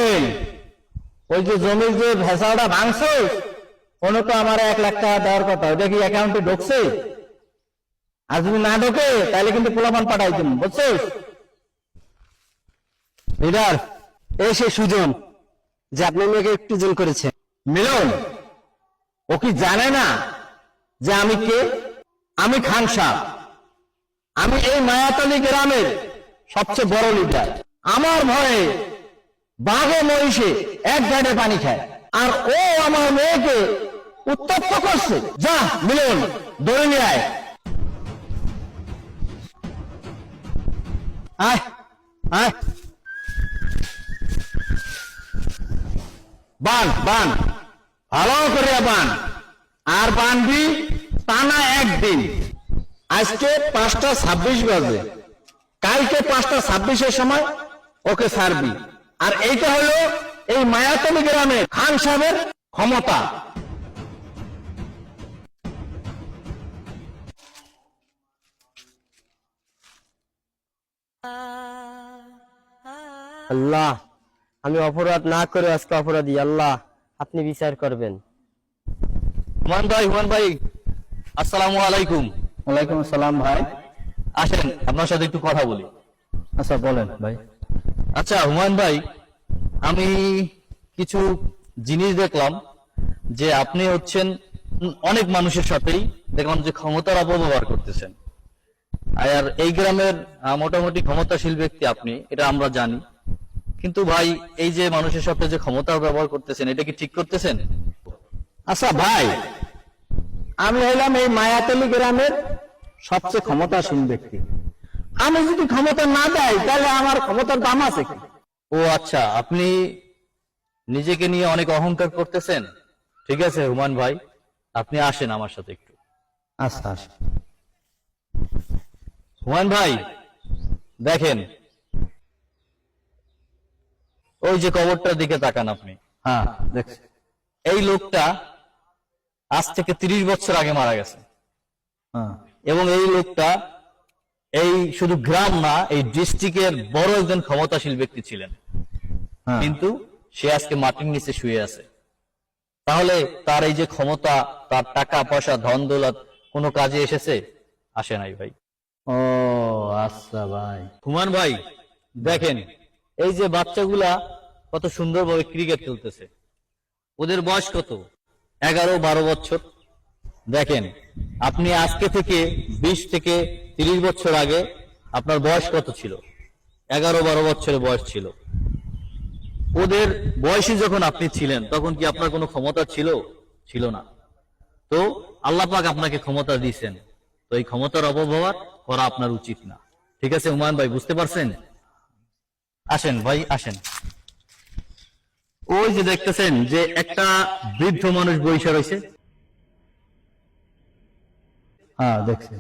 এই ওই যে জমির যে ভেসাটা ভাঙছে কোনো তো আমার 1 লাখ টাকা দেওয়ার কথা, ওটা কি অ্যাকাউন্টে ঢুকছে? আর যদি না ঢোকে তাহলে কিন্তু পোলাপান পাঠাই দিন, বুঝছিস? লিডার, এই সে সুজন যে আপনার মেয়েকে একটু জেল করেছে। মিলন, ও কি জানে না যে আমি কে? আমি খান সাহেব, আমি এই মায়াতলী গ্রামের সবচেয়ে বড় লিডার। আমার ভয়ে বাঘে মহিষে এক গাড়ে পানি খায়, আর ও আমার মেয়েকে উত্তপ্ত করছে। যা মিলন, দৌড়ে নিয়ে আয়। আয় আয়, বান বান, ভালো করে বান, আর বানবি টানা একদিন। আজকে 5টা 26 বাজে, কালকে 5টা 26-এর সময় ওকে ছাড়বি। আর এইটা হলো এই মায়াতলী গ্রামের খান সাহেবের ক্ষমতা। আল্লাহ, আমি অপরাধ না করে আজকে অপরাধী, আল্লাহ আপনি বিচার করবেন। হুমান ভাই, আসসালামু আলাইকুম। ওয়ালাইকুম আসসালাম ভাই। আসেন আপনার সাথে একটু কথা বলি। আচ্ছা বলেন ভাই। আচ্ছা হুমান ভাই, আমি কিছু জিনিস দেখলাম যে আপনি হচ্ছেন অনেক মানুষের সাথেই দেখলাম যে ক্ষমতার অপব্যবহার করতেছেন। আর এই গ্রামের মোটামুটি ক্ষমতাশীল ব্যক্তি আপনি, এটা আমরা জানি। কিন্তু ভাই, এই যে মানুষের সাথে যে ক্ষমতার ব্যবহার করতেছেন, এটা কি ঠিক করতেছেন? আচ্ছা ভাই, আমি হইলাম এই মায়াতলী গ্রামের সবচেয়ে ক্ষমতাসীন ব্যক্তি। আমি যদি ক্ষমতা না দেয় তাহলে আমার ক্ষমতার দাম আছে কি? ও আচ্ছা, আপনি নিজেকে নিয়ে অনেক অহংকার করতেছেন। ঠিক আছে হুমান ভাই, আপনি আসেন আমার সাথে একটু। আচ্ছা আচ্ছা। হুমান ভাই দেখেন, ওই যে কবরটার দিকে তাকান আপনি। হ্যাঁ দেখছি। এই লোকটা আজ থেকে 30 বছর আগে মারা গেছে। হ্যাঁ এবং এই লোকটা এই শুধু গ্রাম না, এই ডিস্ট্রিক্টের বড় একজন ক্ষমতাশীল ব্যক্তি ছিলেন। হ্যাঁ। কিন্তু সে আজকে মাটির নিচে শুয়ে আছে। তাহলে তার এই যে ক্ষমতা, তার টাকা পয়সা, ধন দৌলত কোনো কাজে এসেছে? আসে নাই ভাই। ও আচ্ছা ভাই। হুমান ভাই দেখেন, এই যে বাচ্চাগুলা কত সুন্দরভাবে ক্রিকেট খেলতেছে, ওদের বয়স কত? 11-12 বছর। দেখেন, আপনি আজকে থেকে 20 থেকে 30 বছর আগে আপনার বয়স কত ছিল? 11-12 বছরের বয়স ছিল। ওদের বয়সী যখন আপনি ছিলেন তখন কি আপনার কোনো ক্ষমতা ছিল? ছিল না। তো আল্লাহ পাক আপনাকে ক্ষমতা দিয়েছেন, তো এই ক্ষমতার অপব্যবহার করা আপনার উচিত না। ঠিক আছে হুমায়ুন ভাই, বুঝতে পারছেন? আসেন ভাই আসেন। ওই যে দেখতেছেন যে একটা বৃদ্ধ মানুষ বসে রয়েছে, হ্যাঁ দেখছি।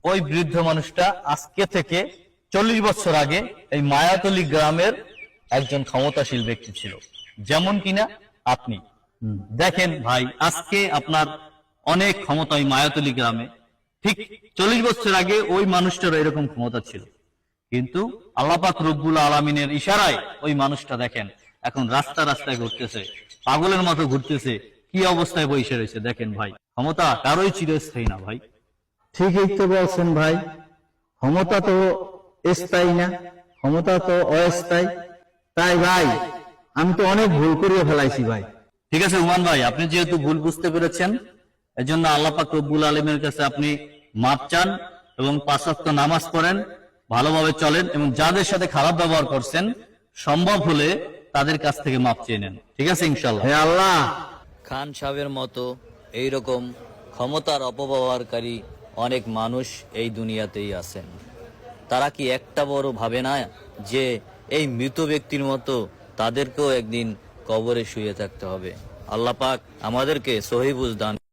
ওই বৃদ্ধ মানুষটা আজকে থেকে 40 বছর আগে এই মায়াতলী গ্রামের একজন ক্ষমতাশীল ব্যক্তি ছিল, যেমন কিনা আপনি। দেখেন ভাই, আজকে আপনার অনেক ক্ষমতা ওই মায়াতলী গ্রামে। ঠিক 40 বছর আগে ওই মানুষটারও এরকম ক্ষমতা ছিল, কিন্তু আল্লাহ পাক রব্বুল আলামিনের ইশারায় ওই মানুষটা দেখেন এখন রাস্তায় ঘুরতেছে, পাগলের মতো ঘুরতেছে, কি অবস্থায় বসে রয়েছে। দেখেন ভাই, ক্ষমতা কারোই চিরস্থায়ী না ভাই। ঠিকই তো বলছেন ভাই, ক্ষমতা তো স্থায়ী না, ক্ষমতা তো অস্থায়ী। তাই ভাই, আমি তো অনেক ভুল করিয়ে ফেলাইছি ভাই। ঠিক আছে হুমান ভাই, আপনি যেহেতু ভুল বুঝতে পেরেছেন, এজন্য আল্লাহ পাক রব্বুল আলামিনের কাছে আপনি মাপ চান এবং 5 ওয়াক্ত নামাজ পড়েন, ভালোভাবে চলেন, এবং যাদের সাথে খারাপ ব্যবহার করছেন সম্ভব হলে তাদের কাছ থেকে মাপ চেয়ে নেন। ঠিক আছে ইনশাআল্লাহ। হে আল্লাহ, খান সাহেবের মতো এইরকম ক্ষমতার অপব্যবহারকারী অনেক মানুষ এই দুনিয়াতেই আছেন। তারা কি একটা বড় ভাবে না যে এই মৃত ব্যক্তির মতো তাদেরকেও একদিন কবরে শুয়ে থাকতে হবে? আল্লাহ পাক আমাদেরকে সহিহ বুঝ দান